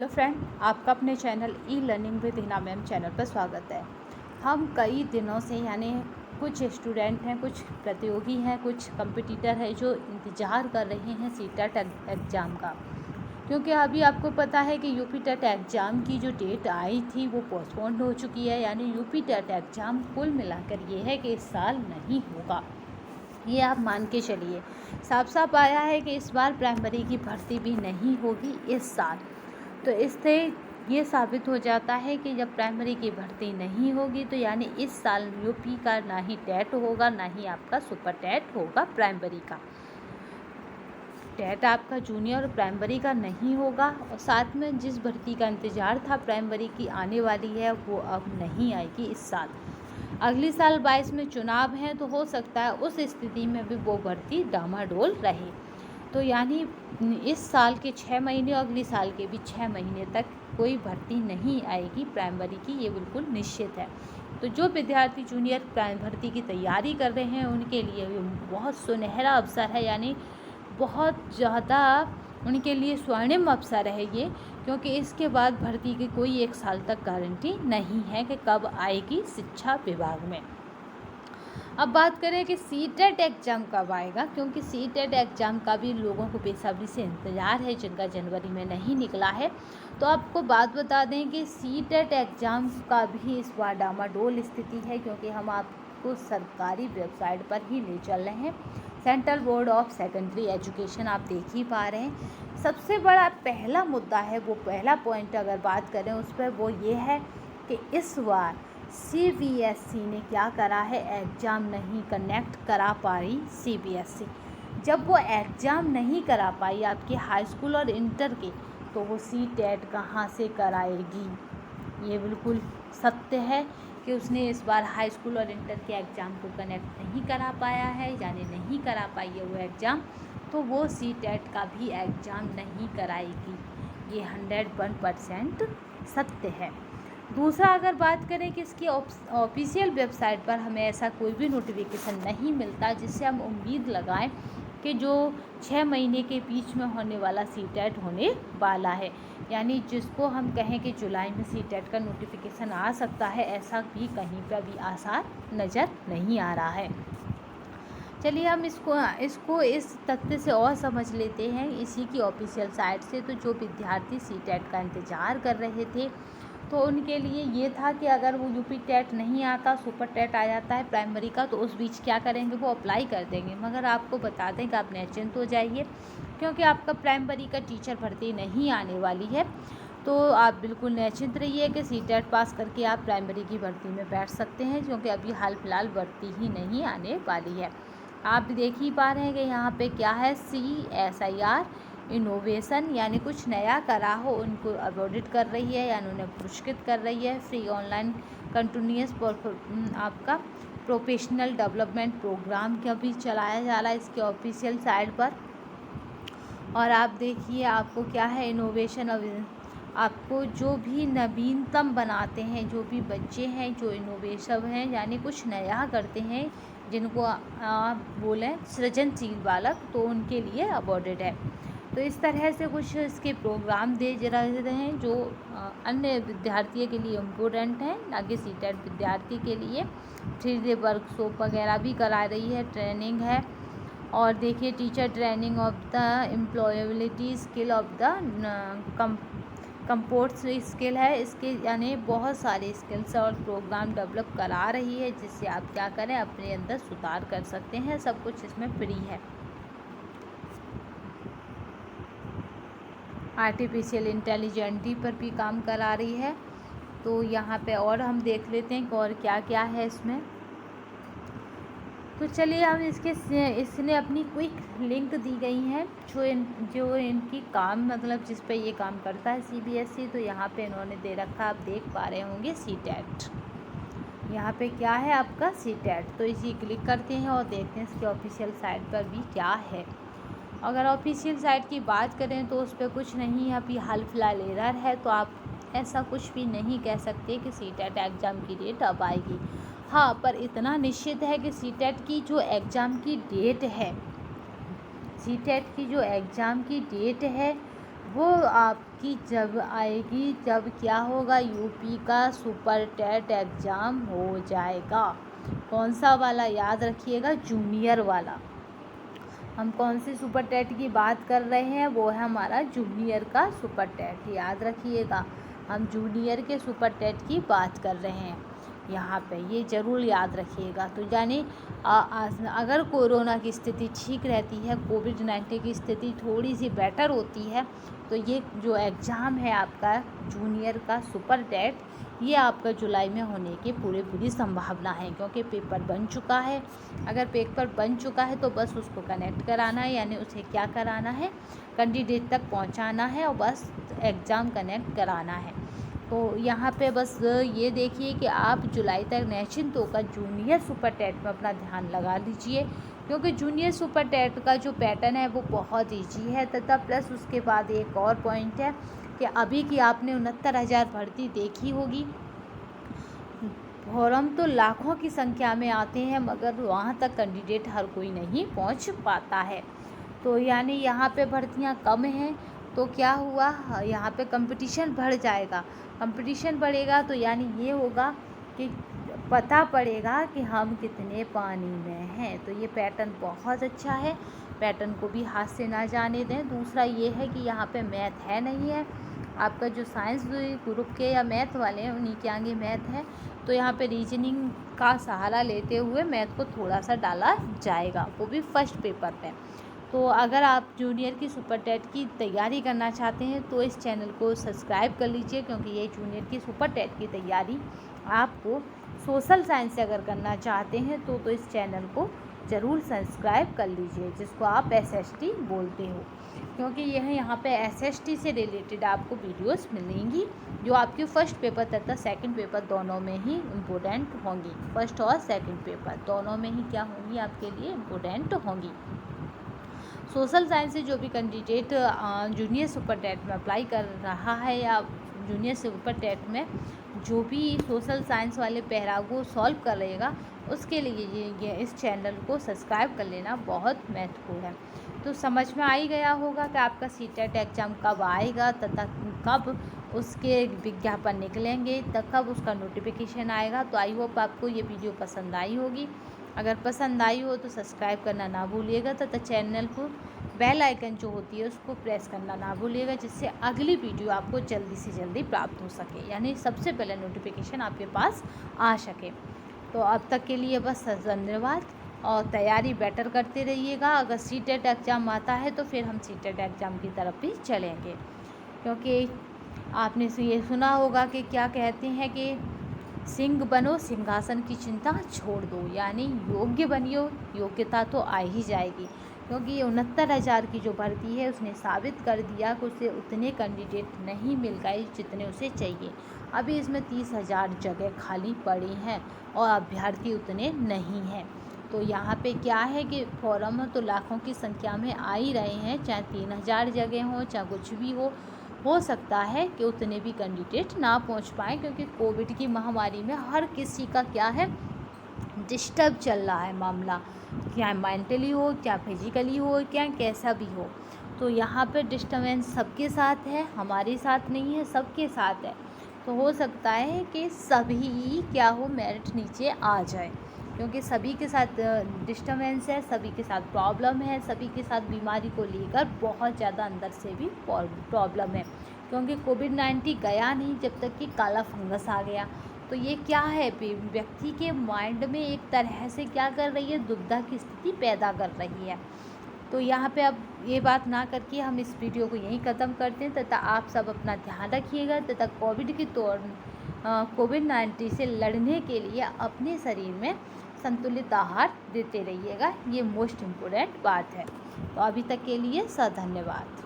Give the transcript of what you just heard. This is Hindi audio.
हेलो फ्रेंड, आपका अपने channel e learning with Hina ma'am channel पर स्वागत है। हम कई दिनों से कुछ स्टूडेंट हैं, कुछ प्रतियोगी हैं, कुछ कंपटीटर हैं जो इंतज़ार कर रहे हैं सीटेट एग्ज़ाम का। क्योंकि अभी आपको पता है कि यूपी टेट एग्ज़ाम की जो डेट आई थी वो पोस्टपोन्ड हो चुकी है। यानी यूपी टेट एग्ज़ाम कुल मिलाकर ये है कि इस साल नहीं होगा, ये आप मान के चलिए। साफ साफ आया है कि इस बार प्राइमरी की भर्ती भी नहीं होगी इस साल। तो इससे ये साबित हो जाता है कि जब प्राइमरी की भर्ती नहीं होगी तो यानी इस साल यूपी का ना ही टेट होगा, ना ही आपका सुपर टेट होगा। प्राइमरी का टेट आपका जूनियर और प्राइमरी का नहीं होगा। और साथ में जिस भर्ती का इंतज़ार था प्राइमरी की आने वाली है, वो अब नहीं आएगी इस साल। अगली साल 22 में चुनाव है, तो हो सकता है उस स्थिति में भी वो भर्ती डामाडोल रहे। तो यानी इस साल के 6 महीने और अगली साल के भी 6 महीने तक कोई भर्ती नहीं आएगी प्राइमरी की, ये बिल्कुल निश्चित है। तो जो विद्यार्थी जूनियर भर्ती की तैयारी कर रहे हैं उनके लिए बहुत सुनहरा अवसर है, यानी बहुत ज़्यादा उनके लिए स्वर्णिम अवसर है ये। क्योंकि इसके बाद भर्ती की कोई 1 साल तक गारंटी नहीं है कि कब आएगी शिक्षा विभाग में। अब बात करें कि सीटेट एग्ज़ाम कब आएगा, क्योंकि सीटेट एग्ज़ाम का भी लोगों को बेसब्री से इंतज़ार है, जिनका जनवरी में नहीं निकला है। तो आपको बात बता दें कि सीटेट एग्ज़ाम का भी इस बार डामाडोल स्थिति है, क्योंकि हम आपको सरकारी वेबसाइट पर ही ले चल रहे हैं। Central board of secondary education आप देख ही पा रहे हैं। सबसे बड़ा पहला मुद्दा है, वो पहला पॉइंट अगर बात करें उस पर, वो ये है कि इस बार सीबीएसई ने क्या करा है, एग्ज़ाम नहीं कनेक्ट करा पाई सीबीएसई। जब वो एग्ज़ाम नहीं करा पाई आपके हाई स्कूल और इंटर के, तो वो सीटेट कहाँ से कराएगी। ये बिल्कुल सत्य है कि उसने इस बार हाई स्कूल और इंटर के एग्ज़ाम को कनेक्ट नहीं करा पाया है, यानी नहीं करा पाई है वो एग्ज़ाम, तो वो सीटेट का भी एग्ज़ाम नहीं कराएगी। ये 101% सत्य है। दूसरा, अगर बात करें कि इसकी ऑफिशियल वेबसाइट पर हमें ऐसा कोई भी नोटिफिकेशन नहीं मिलता जिससे हम उम्मीद लगाएं कि जो 6 महीने के बीच में होने वाला सीटेट होने वाला है, यानी जिसको हम कहें कि जुलाई में सीटेट का नोटिफिकेशन आ सकता है, ऐसा भी कहीं पर भी आसार नज़र नहीं आ रहा है। चलिए हम इसको इस तथ्य से और समझ लेते हैं इसी की ऑफिशियल साइट से। तो जो विद्यार्थी सीटेट का इंतज़ार कर रहे थे, तो उनके लिए ये था कि अगर वो यूपी टेट नहीं आता, सुपर टेट आ जाता है प्राइमरी का, तो उस बीच क्या करेंगे, वो अप्लाई कर देंगे। मगर आपको बता दें कि आप निश्चिंत हो जाइए, क्योंकि आपका प्राइमरी का टीचर भर्ती नहीं आने वाली है। तो आप बिल्कुल निश्चिंत रहिए कि सीटेट पास करके आप प्राइमरी की भर्ती में बैठ सकते हैं, क्योंकि अभी हाल फिलहाल भर्ती ही नहीं आने वाली है। आप देख ही पा रहे हैं कि यहाँ पे क्या है, CSIR इनोवेशन, यानी कुछ नया करा हो उनको अवॉर्डिट कर रही है, यानी उन्हें पुरस्कृत कर रही है। फ्री ऑनलाइन कंटिन्यूस आपका प्रोफेशनल डेवलपमेंट प्रोग्राम का भी चलाया जा रहा है इसके ऑफिशियल साइट पर। और आप देखिए आपको क्या है, इनोवेशन आपको जो भी नवीनतम बनाते हैं, जो भी बच्चे हैं जो इनोवेशन हैं, यानी कुछ नया करते हैं, जिनको आप बोलें सृजनशील बालक, तो उनके लिए अवॉर्डेड है। तो इस तरह से कुछ इसके प्रोग्राम दे रहे हैं जो अन्य विद्यार्थियों के लिए इम्पोर्टेंट हैं, ना कि सीटेट विद्यार्थी के लिए। 3D वर्कशॉप वगैरह भी करा रही है, ट्रेनिंग है। और देखिए, teacher training of the employability skill of the comports skill है इसके, यानी बहुत सारे स्किल्स और प्रोग्राम डेवलप करा रही है, जिससे आप क्या करें, अपने अंदर सुधार कर सकते हैं। सब कुछ इसमें फ्री है। आर्टिफिशियल इंटेलिजेंटी पर भी काम करा रही है। तो यहाँ पे और हम देख लेते हैं कि और क्या क्या है इसमें। तो चलिए हम इसने अपनी क्विक लिंक दी गई है जो इनकी काम, मतलब जिस पे ये काम करता है सीबीएसई। तो यहाँ पे इन्होंने दे रखा, आप देख पा रहे होंगे, सीटेट। यहाँ पे क्या है आपका सीटेट। तो इसी क्लिक करते हैं और देखते हैं इसके ऑफिशियल साइट पर भी क्या है। अगर ऑफिशियल साइट की बात करें तो उस पर कुछ नहीं है, अभी हाल फिलहाल एरर है। तो आप ऐसा कुछ भी नहीं कह सकते कि सीटेट एग्ज़ाम की डेट अब आएगी। हाँ, पर इतना निश्चित है कि सीटेट की जो एग्ज़ाम की डेट है, सीटेट की जो एग्ज़ाम की डेट है वो आपकी जब आएगी, जब क्या होगा, यूपी का सुपर टेट एग्ज़ाम हो जाएगा। कौन सा वाला, याद रखिएगा, जूनियर वाला। हम कौन से सुपर टेट की बात कर रहे हैं, वो है हमारा जूनियर का सुपर टेट, याद रखिएगा। हम जूनियर के सुपर टेट की बात कर रहे हैं यहाँ पे, ये ज़रूर याद रखिएगा। तो यानी अगर कोरोना की स्थिति ठीक रहती है, कोविड-19 की स्थिति थोड़ी सी बेटर होती है, तो ये जो एग्ज़ाम है आपका जूनियर का सुपर टेट, ये आपका जुलाई में होने की पूरी संभावना है, क्योंकि पेपर बन चुका है। अगर पेपर बन चुका है तो बस उसको कनेक्ट कराना है, यानी उसे क्या कराना है, कैंडिडेट तक पहुंचाना है और बस एग्ज़ाम कनेक्ट कराना है। तो यहाँ पे बस ये देखिए कि आप जुलाई तक निश्चिंत होकर जूनियर सुपर टेट में अपना ध्यान लगा लीजिए, क्योंकि जूनियर सुपर टेट का जो पैटर्न है वो बहुत ईजी है। तथा प्लस उसके बाद एक और पॉइंट है कि अभी की आपने 69,000 भर्ती देखी होगी। फॉर्म तो लाखों की संख्या में आते हैं, मगर वहाँ तक कैंडिडेट हर कोई नहीं पहुँच पाता है। तो यानी यहाँ पे भर्तियाँ कम हैं, तो क्या हुआ, यहाँ पे कंपटीशन बढ़ जाएगा। कंपटीशन बढ़ेगा तो यानी ये होगा कि पता पड़ेगा कि हम कितने पानी में हैं। तो ये पैटर्न बहुत अच्छा है, पैटर्न को भी हाथ से ना जाने दें। दूसरा ये है कि यहाँ पे मैथ है नहीं है, आपका जो साइंस ग्रुप के या मैथ वाले हैं उन्हीं के आगे मैथ है, तो यहाँ पे रीजनिंग का सहारा लेते हुए मैथ को थोड़ा सा डाला जाएगा, वो भी फर्स्ट पेपर में। तो अगर आप जूनियर की सुपर टेट की तैयारी करना चाहते हैं तो इस चैनल को सब्सक्राइब कर लीजिए, क्योंकि ये जूनियर की सुपर टेट की तैयारी आपको सोशल साइंस से अगर करना चाहते हैं तो इस चैनल को ज़रूर सब्सक्राइब कर लीजिए, जिसको आप SST बोलते हो, क्योंकि यह यहाँ पे SST से रिलेटेड आपको वीडियोस मिलेंगी जो आपके फर्स्ट पेपर तथा सेकंड पेपर दोनों में ही इम्पोर्टेंट होंगी। फर्स्ट और सेकंड पेपर दोनों में ही क्या होंगी, आपके लिए इम्पोर्टेंट होंगी। सोशल साइंस से जो भी कैंडिडेट जूनियर सुपर टेट में अप्लाई कर रहा है या जूनियर सुपर टेट में जो भी सोशल साइंस वाले पैरा को सॉल्व कर रहेगा, उसके लिए ये इस चैनल को सब्सक्राइब कर लेना बहुत महत्वपूर्ण है। तो समझ में आ ही गया होगा कि आपका CTET एग्ज़ाम कब आएगा तथा कब उसके विज्ञापन निकलेंगे, तब कब उसका नोटिफिकेशन आएगा। तो आई होप आपको ये वीडियो पसंद आई होगी। अगर पसंद आई हो तो सब्सक्राइब करना ना भूलिएगा, तथा चैनल को बेल आइकन जो होती है उसको प्रेस करना ना भूलिएगा, जिससे अगली वीडियो आपको जल्दी से जल्दी प्राप्त हो सके, यानी सबसे पहले नोटिफिकेशन आपके पास आ सके। तो अब तक के लिए बस धन्यवाद, और तैयारी बेटर करते रहिएगा। अगर CTET एग्ज़ाम आता है तो फिर हम CTET एग्ज़ाम की तरफ भी चलेंगे, क्योंकि आपने ये सुना होगा कि क्या कहते हैं कि सिंह बनो सिंहासन की चिंता छोड़ दो, यानी योग्य बनियो, योग्यता तो आ ही जाएगी, क्योंकि ये 69,000 की जो भर्ती है उसने साबित कर दिया कि उसे उतने कैंडिडेट नहीं मिल गए जितने उसे चाहिए। अभी इसमें 30,000 जगह खाली पड़ी हैं और अभ्यर्थी उतने नहीं हैं। तो यहाँ पे क्या है कि फॉर्म तो लाखों की संख्या में आ ही रहे हैं, चाहे 3,000 जगह हों चाहे कुछ भी हो सकता है कि उतने भी कैंडिडेट ना पहुंच पाएँ, क्योंकि कोविड की महामारी में हर किसी का क्या है, डिस्टर्ब चल रहा है मामला, क्या मेंटली हो क्या फिजिकली हो क्या कैसा भी हो। तो यहाँ पे डिस्टर्बेंस सबके साथ है, हमारे साथ नहीं है, सबके साथ है। तो हो सकता है कि सभी क्या हो, मेरिट नीचे आ जाए, क्योंकि सभी के साथ डिस्टर्बेंस है, सभी के साथ प्रॉब्लम है, सभी के साथ बीमारी को लेकर बहुत ज़्यादा अंदर से भी प्रॉब्लम है, क्योंकि कोविड-19 गया नहीं जब तक कि काला फंगस आ गया। तो ये क्या है, व्यक्ति के माइंड में एक तरह से क्या कर रही है, दुविधा की स्थिति पैदा कर रही है। तो यहाँ पे अब ये बात ना करके हम इस वीडियो को यहीं ख़त्म करते हैं, तथा आप सब अपना ध्यान रखिएगा, तथा कोविड-19 से लड़ने के लिए अपने शरीर में संतुलित आहार देते रहिएगा, ये मोस्ट इम्पोर्टेंट बात है। तो अभी तक के लिए धन्यवाद।